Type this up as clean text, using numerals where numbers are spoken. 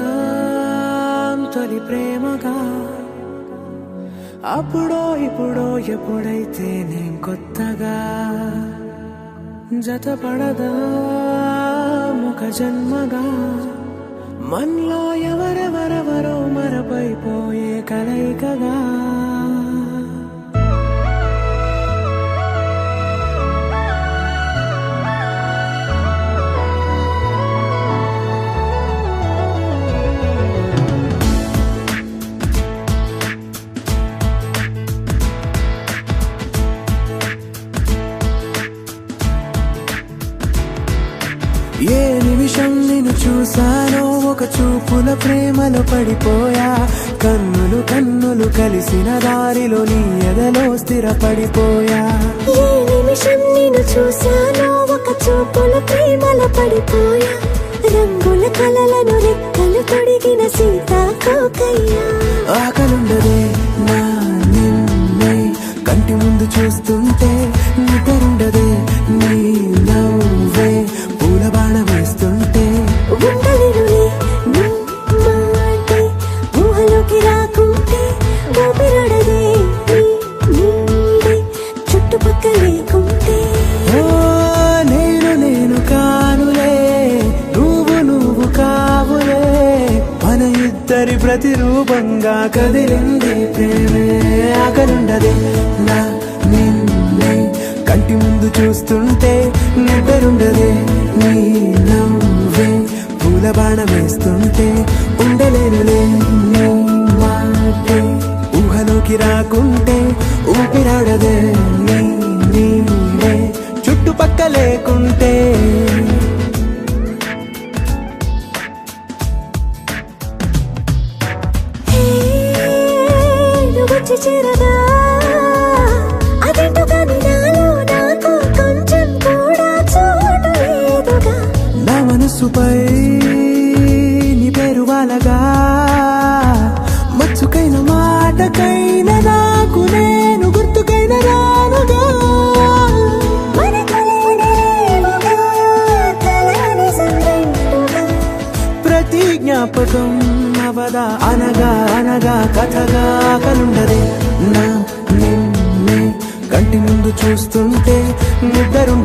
మొదలవుదాం తొలి ప్రేమగా అప్పుడో ఇప్పుడో ఎప్పుడైతే నేను కొత్తగా జతపడదా ముఖ జన్మగా మనలో ఎవరెవరెవరో మరపైపోయే కలయికగా ఏ నిమిషం నిన్ను చూసానో ఒక చూపుల ప్రేమలో పడిపోయా కన్నులు కన్నులు కలిసిన దారిలో నీ ఎదలో స్థిరపడిపోయా ఏ నిమిషం నిన్ను చూసానో ఒక చూపుల ప్రేమలో పడిపోయా రంగుల కలలను రెక్కలు తొడిగిన సీతాకోకయ్యా ఆకలుండదే నా నిన్నే కంటి ముందు చూస్తుంటే నిద్రుండదే నీ నవ్వే పూల బాణ వేస్తుంటే ఉండలేనులే నీ మాటే ఊహలోకి రాకుంటే ఊపిరాడదే నీ నీడే చుట్టుపక్కల లేకుంటే ఓ నేను నేను కానులే నువ్వు కావులే మన ఇద్దరి ప్రతిరూపంగా కదిలింది ప్రేమే ఆకలుండదే నా నిన్నే కంటి ముందు చూస్తుంటే నిద్రుండదే నీ నవ్వే పూల బాణ వేస్తుంటే ఉండలేనులే నీ మాటే ఊహలోకి రాకుంటే ఊపిరాడదే నీ నీడే చుట్టుపక్క లేకుంటే వచ్చి చేరదా అదేంటో కానీ నాలో నాకు కొంచెం కూడా చోటు లేదుగా నా మనసుపై నీ పేరు వాలగా మచ్చుకైన మాటకైన నాకు నేను గుర్తుకైన రానుగా మనకులేనిరేవుగా, కలని సంరెండుగా. ప్రతి జ్ఞాపకం అవదా అనగా అనగా కథగా కలుండదే నా నిన్నే కంటి ముందు చూస్తుంటే నిద్రుండదే